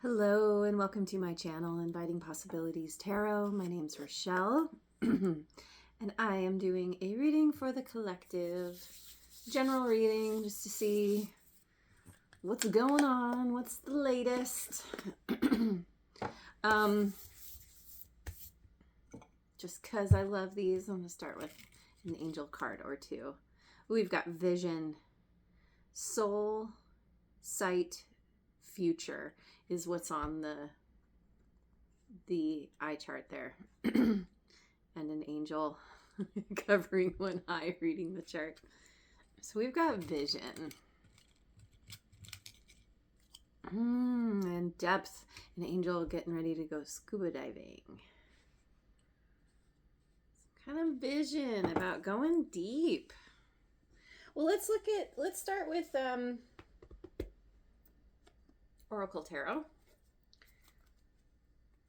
Hello and welcome to my channel, Inviting Possibilities Tarot. My name's Rochelle and I am doing a reading for the collective. General reading just to see what's going on, what's the latest. Just because I love these, I'm going to start with an angel card or two. We've got vision, soul, sight, future is what's on the eye chart there. And an angel covering one eye reading the chart. So we've got vision. And depth, an angel getting ready to go scuba diving. Some kind of vision about going deep. Well, let's start with Oracle Tarot.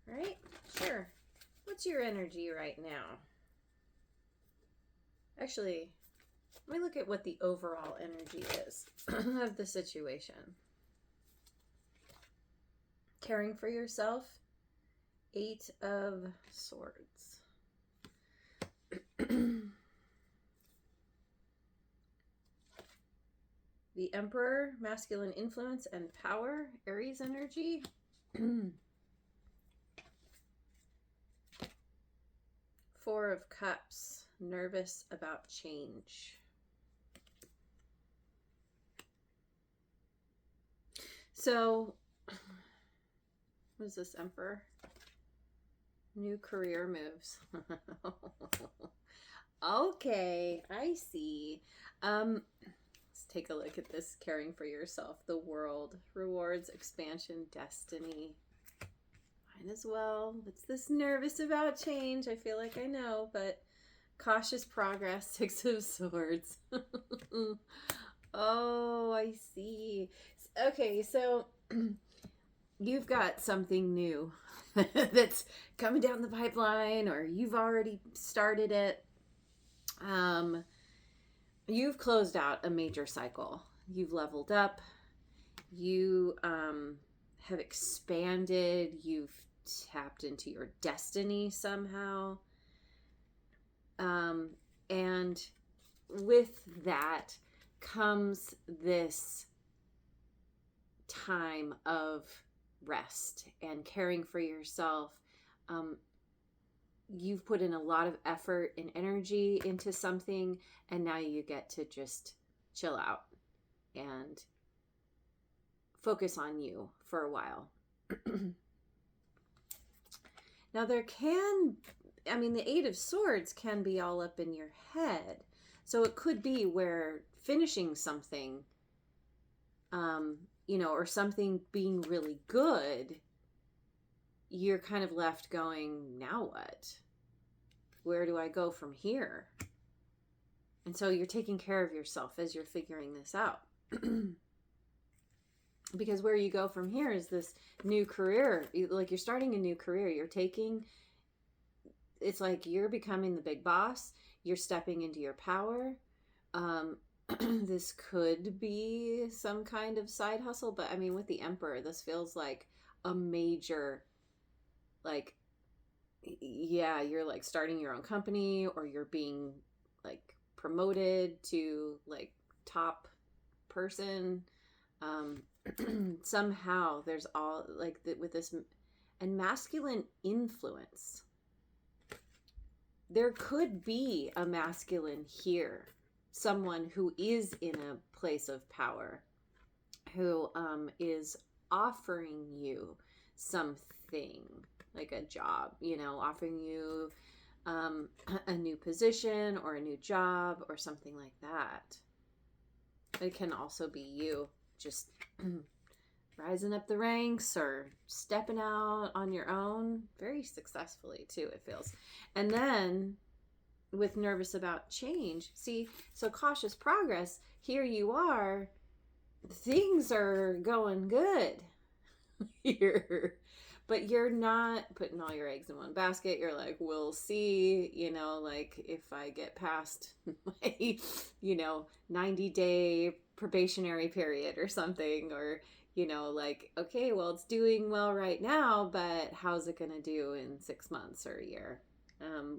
All right, sure. What's your energy right now? Actually, let me look at what the overall energy is of the situation. Caring for yourself, 8 of Swords. The Emperor, masculine influence and power, Aries energy. 4 of Cups, nervous about change. So, what is this, Emperor? New career moves. Okay, I see. Let's take a look at this. Caring for yourself, the world, rewards, expansion, destiny. Mine as well. What's this nervous about change? I feel like I know, but cautious progress, 6 of Swords. Oh, I see. Okay, so you've got something new that's coming down the pipeline, or you've already started it. You've closed out a major cycle. You've leveled up. You have expanded. You've tapped into your destiny somehow. And with that comes this time of rest and caring for yourself. You've put in a lot of effort and energy into something, and now you get to just chill out and focus on you for a while. Now the 8 of Swords can be all up in your head. So it could be where finishing something, or something being really good, you're kind of left going, now what? Where do I go from here? And so you're taking care of yourself as you're figuring this out. Because where you go from here is this new career. Like you're starting a new career. It's like you're becoming the big boss. You're stepping into your power. This could be some kind of side hustle, but I mean, with the Emperor, this feels like a major, you're like starting your own company, or you're being like promoted to like top person. Somehow there's all like with this and masculine influence. There could be a masculine here, someone who is in a place of power, who is offering you something, like a job, offering you a new position or a new job or something like that. It can also be you just rising up the ranks or stepping out on your own very successfully too, it feels. And then with nervous about change, see, so cautious progress, here you are, things are going good here, but you're not putting all your eggs in one basket. You're like, we'll see, like if I get past my 90-day probationary period or something, or like, okay, well, it's doing well right now, but how's it going to do in 6 months or a year?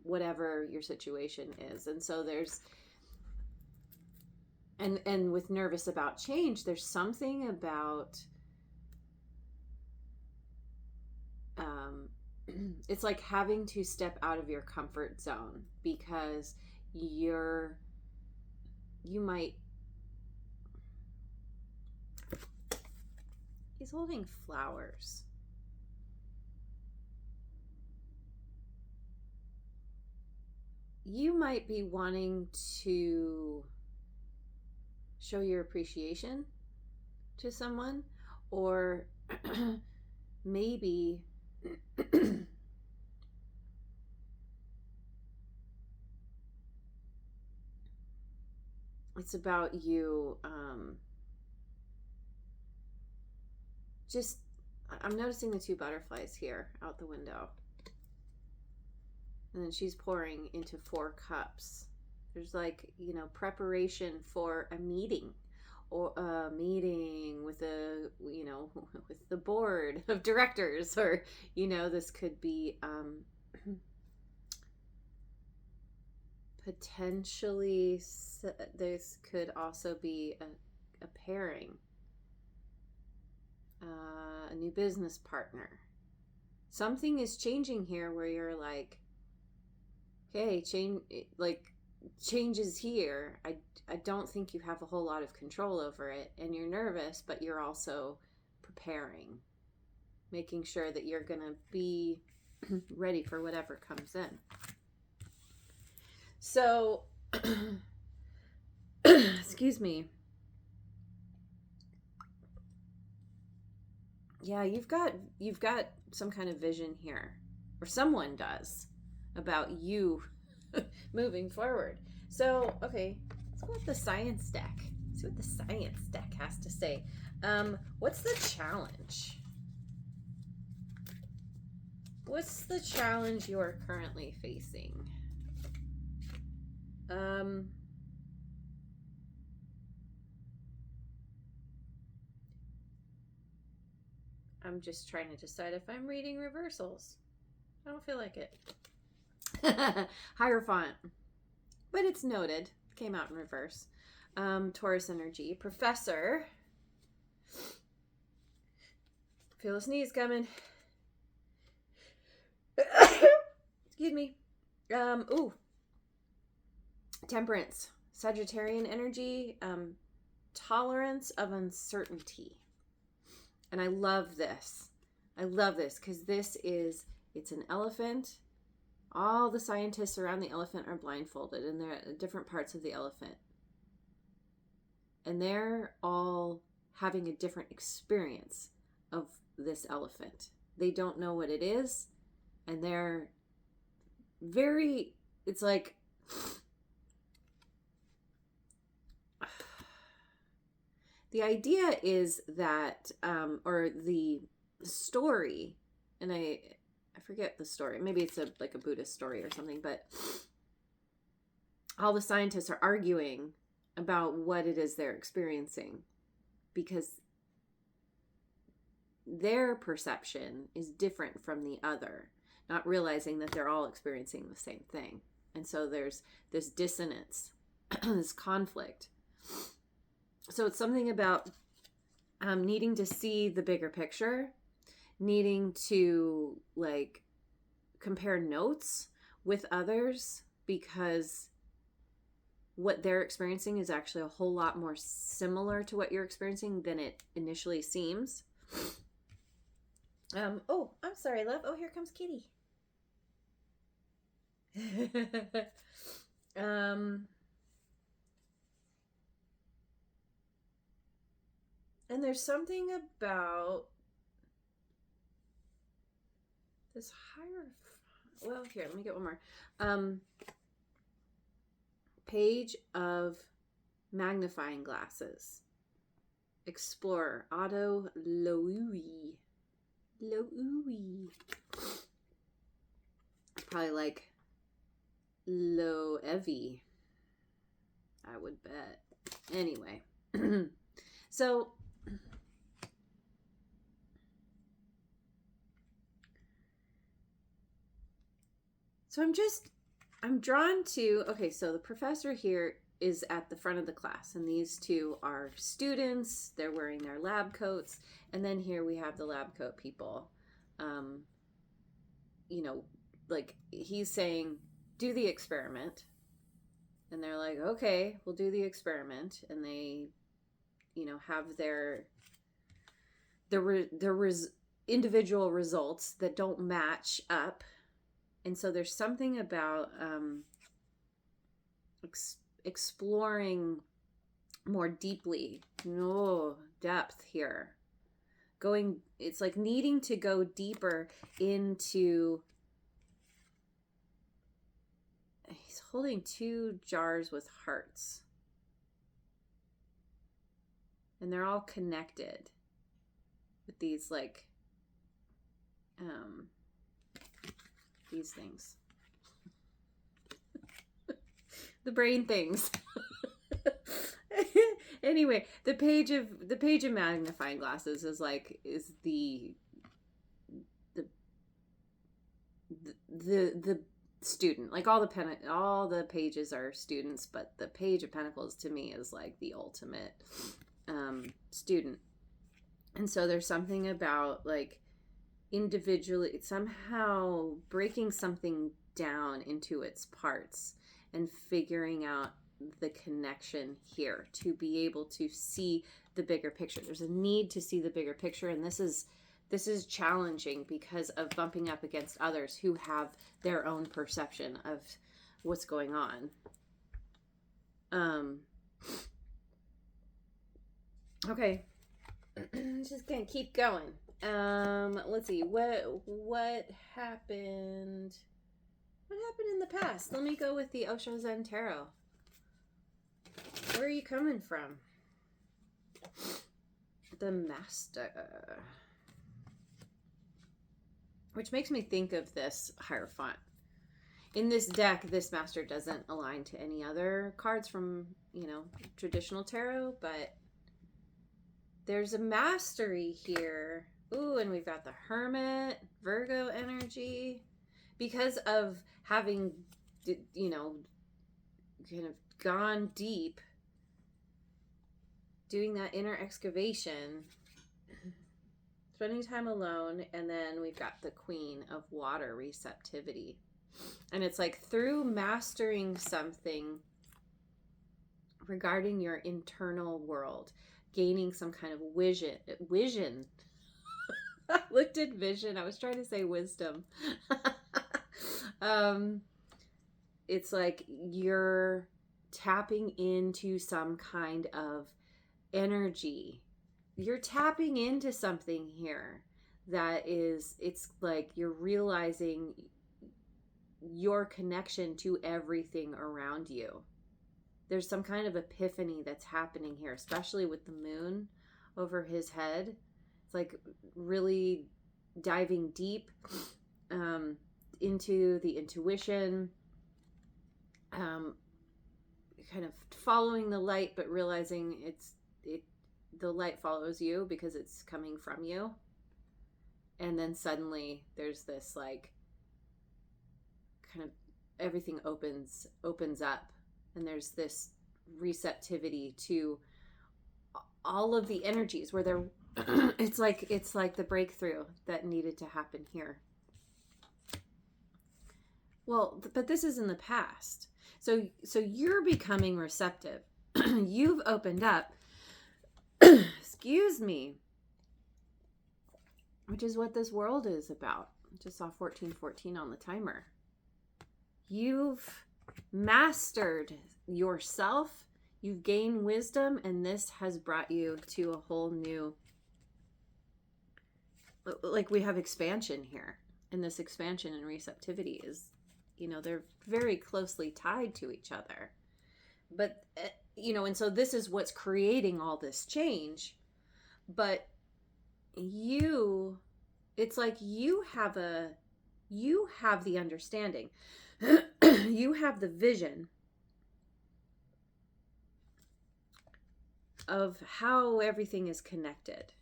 Whatever your situation is. And so there's, and with nervous about change, there's something about, it's like having to step out of your comfort zone because you might, he's holding flowers. You might be wanting to show your appreciation to someone, or maybe it's about you just, I'm noticing the 2 butterflies here out the window. And then she's pouring into 4 cups. There's like, preparation for a meeting, or a meeting with with the board of directors, or, this could be potentially, this could also be a pairing, a new business partner. Something is changing here where you're like, okay, change is here. I don't think you have a whole lot of control over it, and you're nervous, but you're also preparing, making sure that you're going to be ready for whatever comes in. So, excuse me. Yeah, you've got some kind of vision here, or someone does, about you moving forward. So, okay, let's go with the science deck. See what the science deck has to say. What's the challenge? What's the challenge you're currently facing? I'm just trying to decide if I'm reading reversals. I don't feel like it. Hierophant. But it's noted. Came out in reverse. Taurus energy. Professor. Feel a sneeze coming. Excuse me. Ooh. Temperance. Sagittarian energy. Tolerance of uncertainty. And I love this. I love this because it's an elephant. All the scientists around the elephant are blindfolded, and they're at different parts of the elephant. And they're all having a different experience of this elephant. They don't know what it is, and they're it's like, the idea is that, or the story, and I forget the story. Maybe it's a Buddhist story or something, but all the scientists are arguing about what it is they're experiencing because their perception is different from the other, not realizing that they're all experiencing the same thing. And so there's this dissonance, this conflict. So it's something about needing to see the bigger picture, needing to compare notes with others, because what they're experiencing is actually a whole lot more similar to what you're experiencing than it initially seems. Oh, I'm sorry, love. Oh, here comes Kitty. And there's something about this higher. Well, here, let me get one more. Page of magnifying glasses. Explorer. Otto Loewi. Probably like Loevi, I would bet. Anyway. So So I'm drawn to, okay, so the professor here is at the front of the class, and these two are students. They're wearing their lab coats. And then here we have the lab coat people. You know, like he's saying, do the experiment. And they're like, okay, we'll do the experiment. And they, you know, have their individual results that don't match up. And so there's something about exploring more deeply, depth here. It's like needing to go deeper into. He's holding 2 jars with hearts. And they're all connected with these like these things. The brain things. Anyway, the page of magnifying glasses is the student. Like all the pages are students, but the page of pentacles to me is like the ultimate student. And so there's something about like individually somehow breaking something down into its parts and figuring out the connection here to be able to see the bigger picture. There's a need to see the bigger picture, and this is challenging because of bumping up against others who have their own perception of what's going on. Okay. Just gonna keep going. Let's see. What happened? What happened in the past? Let me go with the Osho Zen Tarot. Where are you coming from? The Master. Which makes me think of this Hierophant. In this deck, this Master doesn't align to any other cards from, traditional tarot, but there's a mastery here. Ooh, and we've got the Hermit, Virgo energy. Because of having, kind of gone deep, doing that inner excavation, spending time alone, and then we've got the Queen of Water, receptivity. And it's like through mastering something regarding your internal world, gaining some kind of vision. I looked at vision. I was trying to say wisdom. It's like you're tapping into some kind of energy. You're tapping into something here it's like you're realizing your connection to everything around you. There's some kind of epiphany that's happening here, especially with the moon over his head. It's like really diving deep into the intuition, kind of following the light, but realizing the light follows you because it's coming from you. And then suddenly there's this like kind of everything opens up, and there's this receptivity to all of the energies where they're it's like the breakthrough that needed to happen here. Well, but this is in the past. So you're becoming receptive. You've opened up. Excuse me. Which is what this world is about. I just saw 1414 on the timer. You've mastered yourself. You've gained wisdom, and this has brought you to a whole new, like we have expansion here. And this expansion and receptivity is, they're very closely tied to each other. But, and so this is what's creating all this change. But it's like you have the understanding. You have the vision of how everything is connected.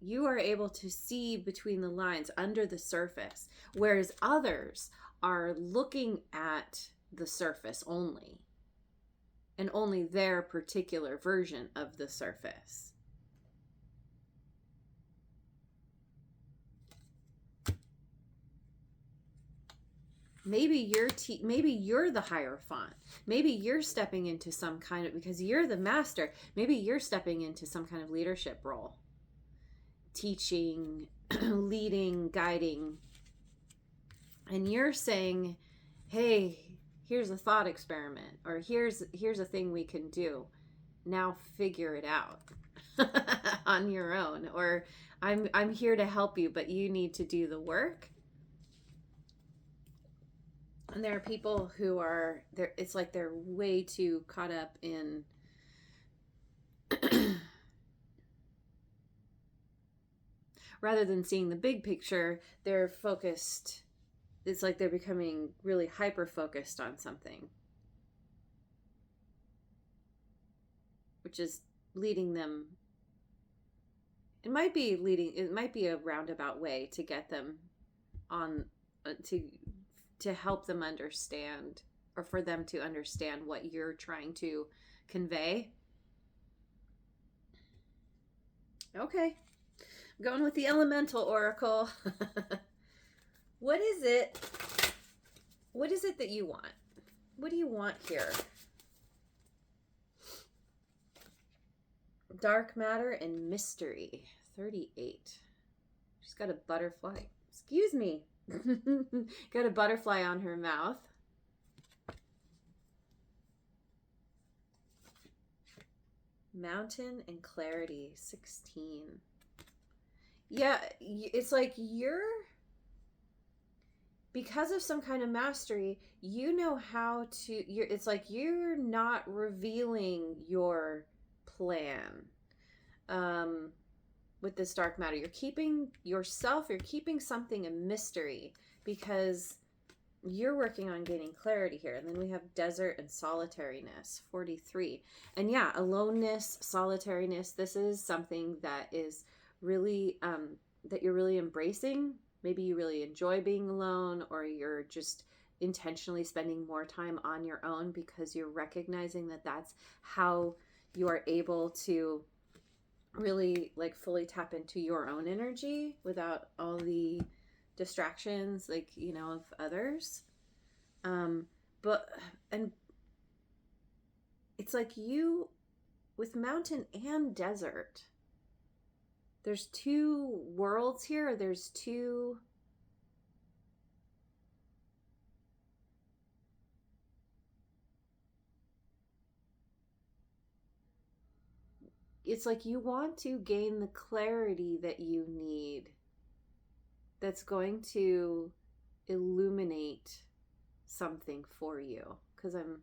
you are able to see between the lines, under the surface, whereas others are looking at the surface only, and only their particular version of the surface. Maybe you're the Hierophant. Maybe you're stepping into some kind of, because you're the master, maybe you're stepping into some kind of leadership role. Teaching, leading, guiding. And you're saying, hey, here's a thought experiment, or here's a thing we can do. Now figure it out on your own. Or I'm here to help you, but you need to do the work. And there are people who are there, it's like they're way too caught up in rather than seeing the big picture, they're focused. It's like they're becoming really hyper focused on something, which is leading them. It might be a roundabout way to get them on to help them understand, or for them to understand what you're trying to convey. Okay. I'm going with the Elemental Oracle. What is it? What is it that you want? What do you want here? Dark matter and mystery. 38. She's got a butterfly. Excuse me. Got a butterfly on her mouth. Mountain and clarity. 16. Yeah, it's like because of some kind of mastery, you know how to, it's like you're not revealing your plan with this dark matter. You're keeping something a mystery because you're working on gaining clarity here. And then we have desert and solitariness, 43. And yeah, aloneness, solitariness, this is something that is really, that you're really embracing. Maybe you really enjoy being alone, or you're just intentionally spending more time on your own because you're recognizing that that's how you are able to really like fully tap into your own energy without all the distractions, like, you know, of others. But it's like you, with mountain and desert, there's two worlds here. There's two. It's like you want to gain the clarity that you need, that's going to illuminate something for you. Because I'm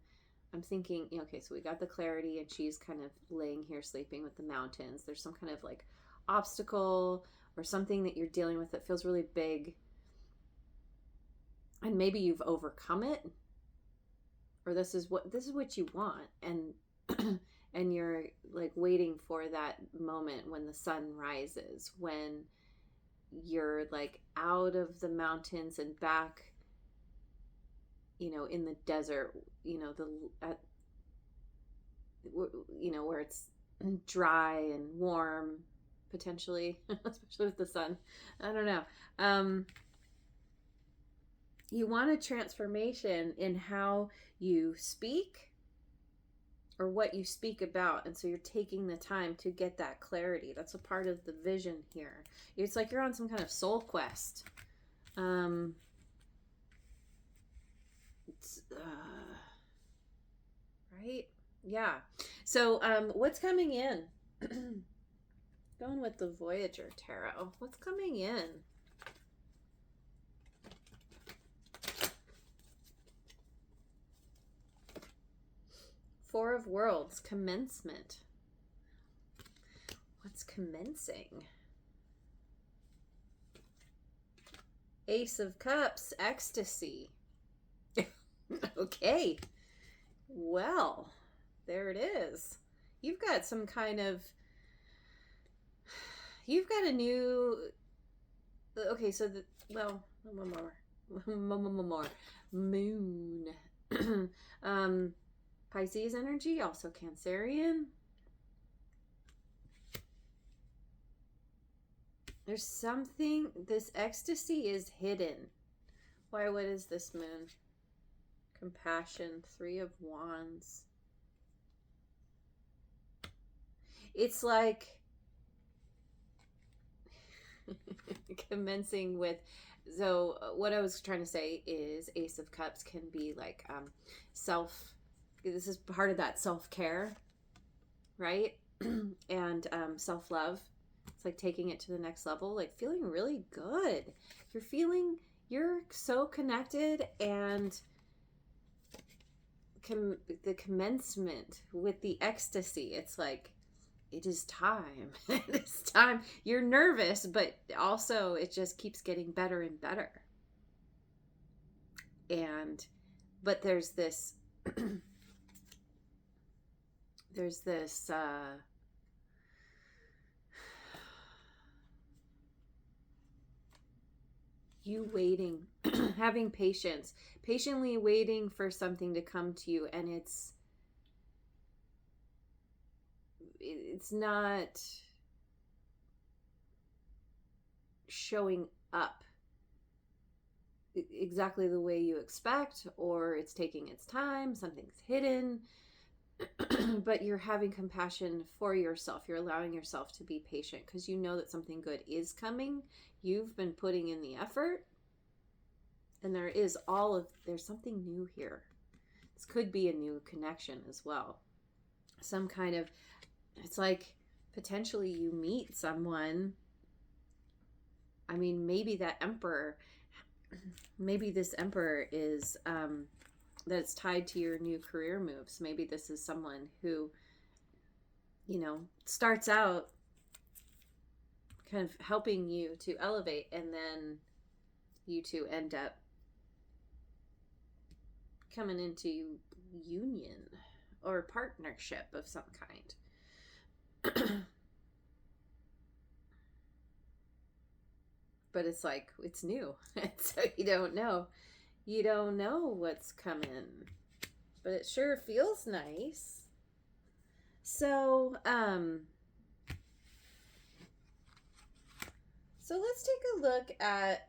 thinking, okay, so we got the clarity, and she's kind of laying here sleeping with the mountains. There's some kind of like obstacle or something that you're dealing with that feels really big, and maybe you've overcome it, or this is what you want, and and you're like waiting for that moment when the sun rises, when you're like out of the mountains and back, you know, in the desert, you know, where it's dry and warm, potentially, especially with the sun. I don't know. You want a transformation in how you speak or what you speak about. And so you're taking the time to get that clarity. That's a part of the vision here. It's like you're on some kind of soul quest. Right? Yeah. So what's coming in? Going with the Voyager Tarot. What's coming in? Four of Worlds, commencement. What's commencing? Ace of Cups, ecstasy. Okay. Well, there it is. You've got some kind of, you've got a new, okay, so one more moon. Pisces energy, also Cancerian. There's something, this ecstasy is hidden. Why, what is this moon? Compassion, 3 of Wands. It's like commencing with, so what I was trying to say is Ace of Cups can be like this is part of that self-care, right? And self-love. It's like taking it to the next level, like feeling really good. You're so connected, and the commencement with the ecstasy, it's like, it is time. It is time. You're nervous, but also it just keeps getting better and better. But there's this, you waiting, having patience, patiently waiting for something to come to you, and it's not showing up exactly the way you expect, or it's taking its time, something's hidden. But you're having compassion for yourself. You're allowing yourself to be patient because you know that something good is coming. You've been putting in the effort, and there's something new here. This could be a new connection as well. Some kind of, it's like potentially you meet someone. I mean, maybe this emperor is that's tied to your new career moves. Maybe this is someone who, starts out kind of helping you to elevate, and then you two end up coming into union or partnership of some kind. But it's like, it's new. So you don't know what's coming, but it sure feels nice. So let's take a look at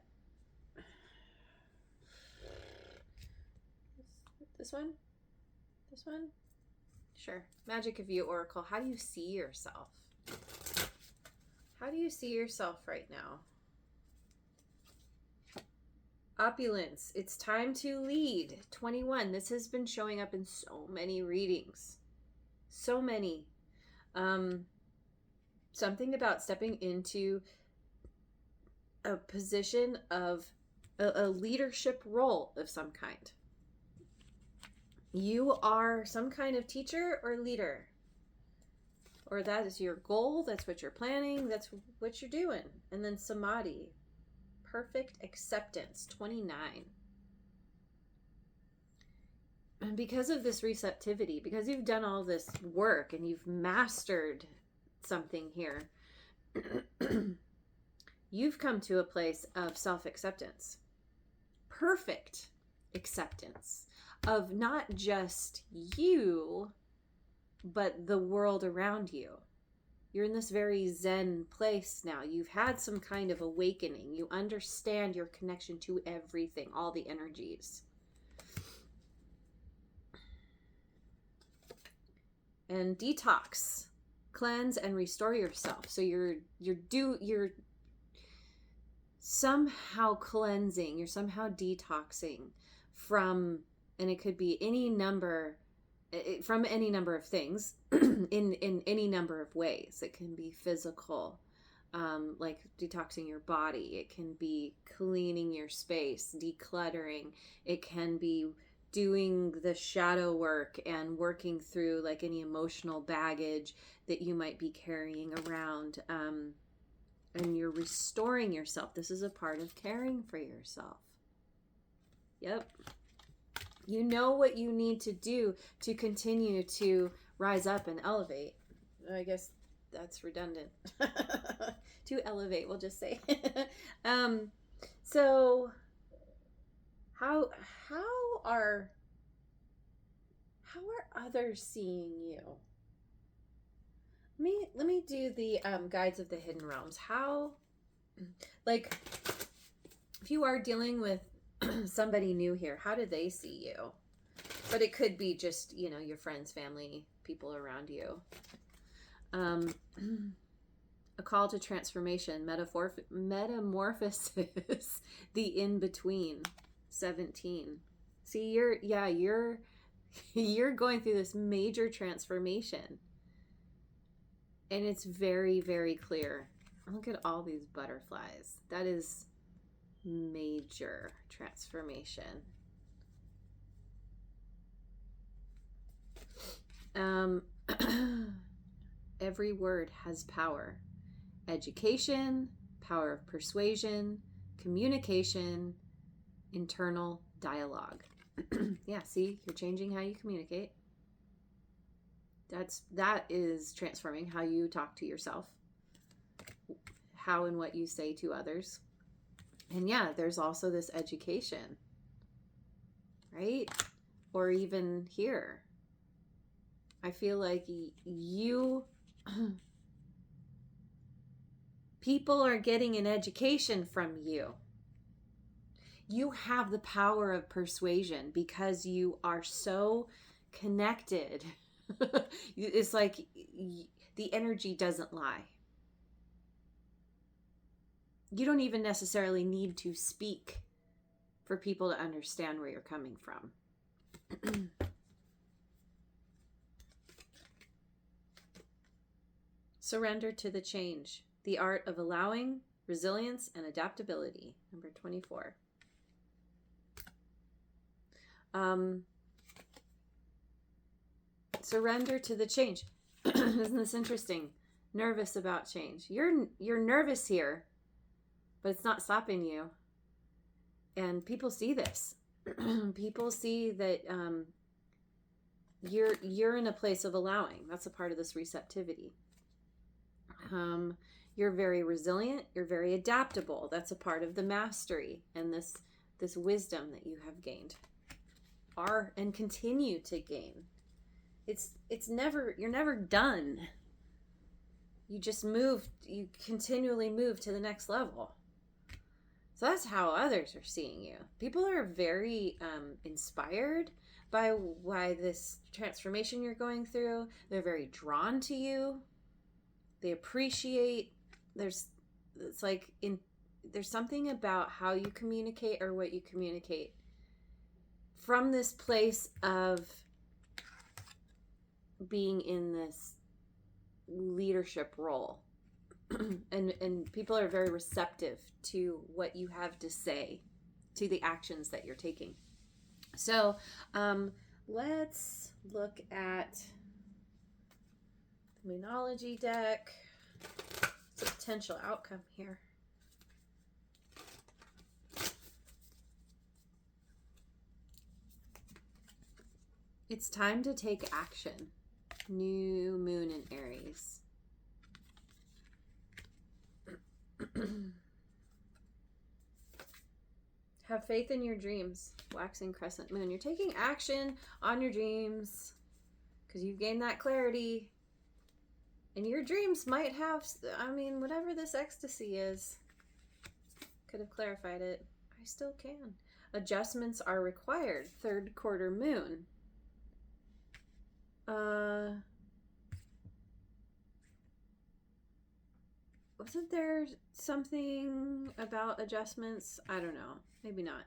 this one. Sure. Magic of You Oracle. How do you see yourself? How do you see yourself right now? Opulence. It's time to lead. 21. This has been showing up in so many readings. So many. Something about stepping into a position of a leadership role of some kind. You are some kind of teacher or leader. Or that is your goal. That's what you're planning. That's what you're doing. And then Samadhi. Perfect acceptance, 29. And because of this receptivity, because you've done all this work and you've mastered something here, you've come to a place of self-acceptance. Perfect acceptance of not just you, but the world around you. You're in this very Zen place now. You've had some kind of awakening. You understand your connection to everything, all the energies. And detox, cleanse and restore yourself. So you're somehow cleansing, you're somehow detoxing from, and it could be any number of things in any number of ways. It can be physical, like detoxing your body. It can be cleaning your space, decluttering. It can be doing the shadow work and working through like any emotional baggage that you might be carrying around. And you're restoring yourself. This is a part of caring for yourself. Yep. You know what you need to do to continue to rise up and elevate. I guess that's redundant. to elevate, we'll just say. um, so how are how are others seeing you? Let me do the guides of the hidden realms. How, like, if you are dealing with somebody new here, how do they see you? But it could be just, you know, your friends, family, people around you. A call to transformation, metamorphosis, the in-between, 17. See, you're going through this major transformation. And it's very, very clear. Look at all these butterflies. That is major transformation. Every word has power. Education, power of persuasion, communication, internal dialogue. Yeah, see, you're changing how you communicate. That is transforming how you talk to yourself, how and what you say to others. And yeah, there's also this education, right? Or even here, I feel like you people are getting an education from you. You have the power of persuasion because you are so connected. It's like the energy doesn't lie. You don't even necessarily need to speak for people to understand where you're coming from. Surrender to the change. The art of allowing, resilience, and adaptability. Number 24. Surrender to the change. Isn't this interesting? Nervous about change. You're nervous here, but it's not stopping you. And people see this. People see that you're in a place of allowing. That's a part of this receptivity. You're very resilient. You're very adaptable. That's a part of the mastery and this wisdom that you have gained, and continue to gain. You're never done. You just you continually move to the next level. So that's how others are seeing you. People are very inspired by why this transformation you're going through. They're very drawn to you. They appreciate. There's something about how you communicate or what you communicate from this place of being in this leadership role. and people are very receptive to what you have to say, to the actions that you're taking. So let's look at the Moonology deck. It's a potential outcome here. It's time to take action. New moon in Aries. Have faith in your dreams. Waxing crescent moon. You're taking action on your dreams because you've gained that clarity. And your dreams might have, whatever this ecstasy is, could have clarified it. I still can. Adjustments are required. Third quarter moon. Wasn't there something about adjustments? I don't know. Maybe not.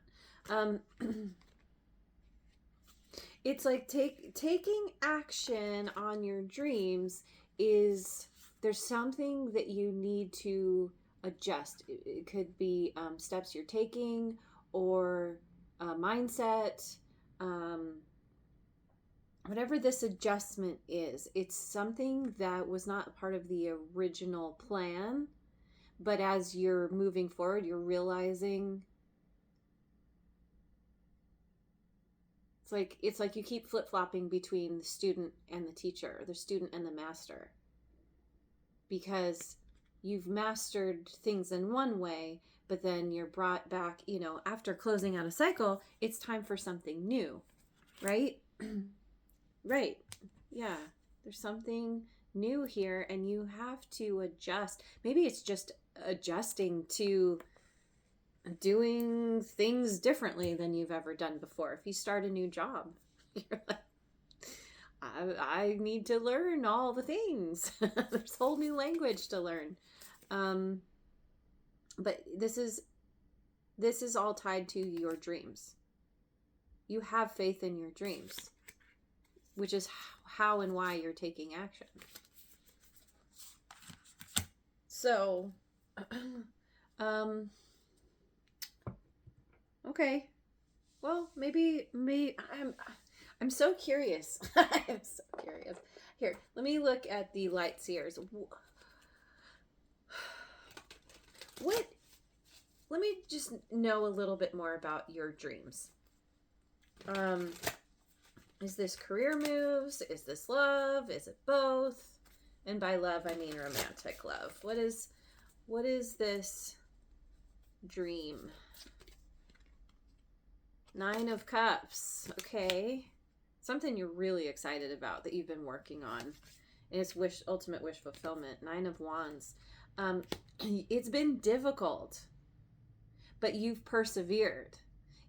It's like taking action on your dreams there's something that you need to adjust. It could be steps you're taking or mindset. Whatever this adjustment is, it's something that was not part of the original plan, but as you're moving forward, you're realizing it's like you keep flip-flopping between the student and the teacher, the student and the master, because you've mastered things in one way, but then you're brought back, after closing out a cycle, it's time for something new, right? Right. Yeah. There's something new here, and you have to adjust. Maybe it's just adjusting to doing things differently than you've ever done before. If you start a new job, you're like, I need to learn all the things. There's a whole new language to learn. But this is all tied to your dreams. You have faith in your dreams, which is how and why you're taking action. So, okay. Well, maybe I'm so curious. I'm so curious. Here, let me look at the light seers. Let me just know a little bit more about your dreams. Is this career moves? Is this love? Is it both? And by love, I mean romantic love. What is this dream? 9 of Cups. Okay. Something you're really excited about that you've been working on. And it's ultimate wish fulfillment. 9 of Wands. It's been difficult, but you've persevered.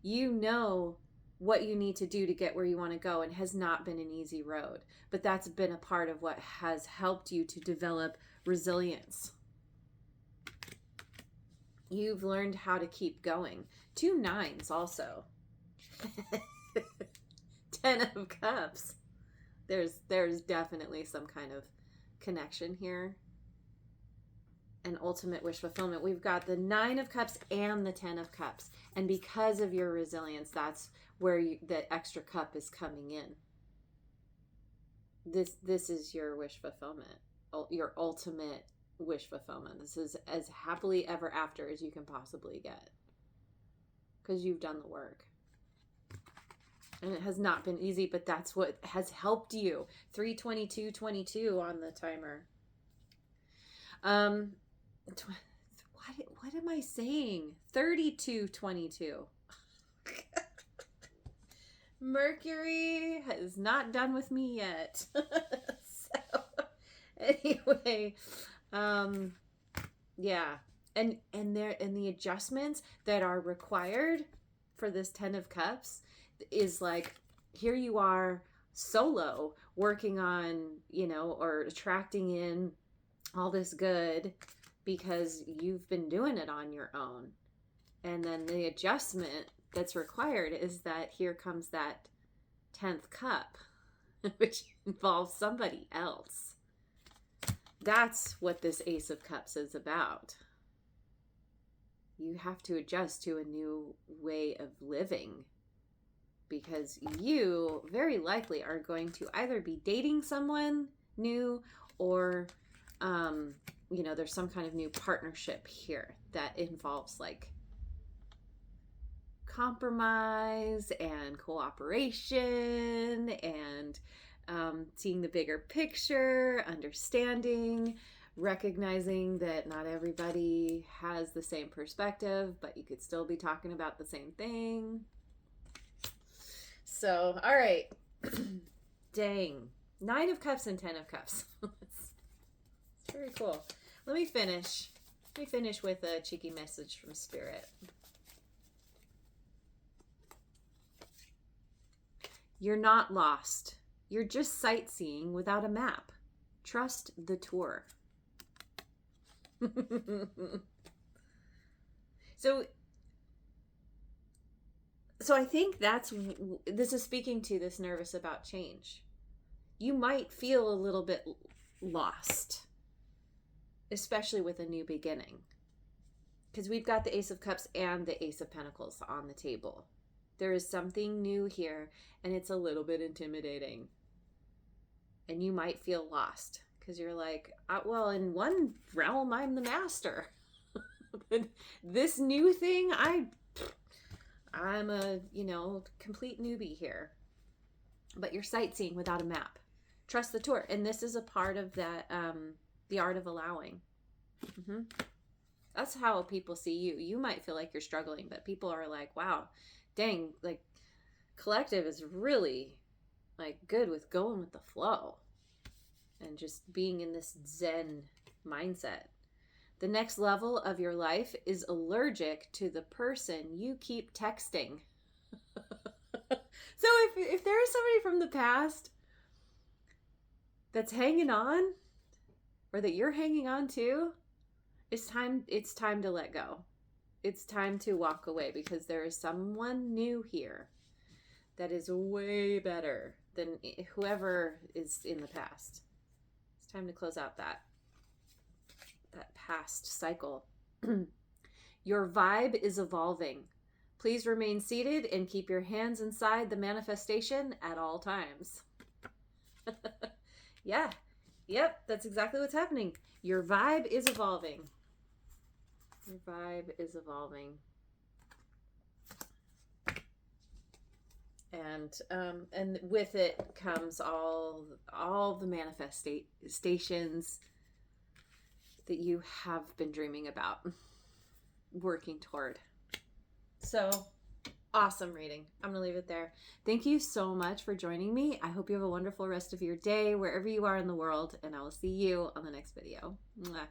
You know what you need to do to get where you want to go, and has not been an easy road, but that's been a part of what has helped you to develop resilience. You've learned how to keep going. 2 9s also. 10 of Cups. There's definitely some kind of connection here. And ultimate wish fulfillment. We've got the 9 of Cups and the 10 of Cups. And because of your resilience, that's where the extra cup is coming in. This is your wish fulfillment. Your ultimate wish fulfillment. This is as happily ever after as you can possibly get. Because you've done the work. And it has not been easy, but that's what has helped you. 3/22/22 on the timer. What am I saying? 32/22. Mercury has not done with me yet. So anyway, yeah. And the adjustments that are required for this 10 of Cups is like, here you are solo working on, or attracting in all this good because you've been doing it on your own. And then the adjustment that's required is that here comes that 10th cup, which involves somebody else. That's what this Ace of Cups is about. You have to adjust to a new way of living, because you very likely are going to either be dating someone new, or there's some kind of new partnership here that involves like compromise and cooperation and seeing the bigger picture, understanding, recognizing that not everybody has the same perspective, but you could still be talking about the same thing. So, all right. Dang. 9 of Cups and 10 of Cups. It's very cool. Let me finish with a cheeky message from Spirit. You're not lost. You're just sightseeing without a map. Trust the tour. So I think this is speaking to this nervous about change. You might feel a little bit lost, especially with a new beginning, because we've got the Ace of Cups and the Ace of Pentacles on the table. There is something new here, and it's a little bit intimidating. And you might feel lost because you're like, well, in one realm, I'm the master. But this new thing, I'm a, complete newbie here. But you're sightseeing without a map. Trust the tour. And this is a part of that, the art of allowing. Mm-hmm. That's how people see you. You might feel like you're struggling, but people are like, wow, dang, like collective is really like good with going with the flow and just being in this Zen mindset. The next level of your life is allergic to the person you keep texting. So if there is somebody from the past that's hanging on, or that you're hanging on to, it's time to let go. It's time to walk away, because there is someone new here that is way better than whoever is in the past. It's time to close out that past cycle. Your vibe is evolving. Please remain seated and keep your hands inside the manifestation at all times. Yeah. Yep, that's exactly what's happening. Your vibe is evolving. Your vibe is evolving. And with it comes all the manifestations that you have been dreaming about, working toward. So awesome reading. I'm gonna leave it there. Thank you so much for joining me. I hope you have a wonderful rest of your day wherever you are in the world, and I will see you on the next video. Mwah.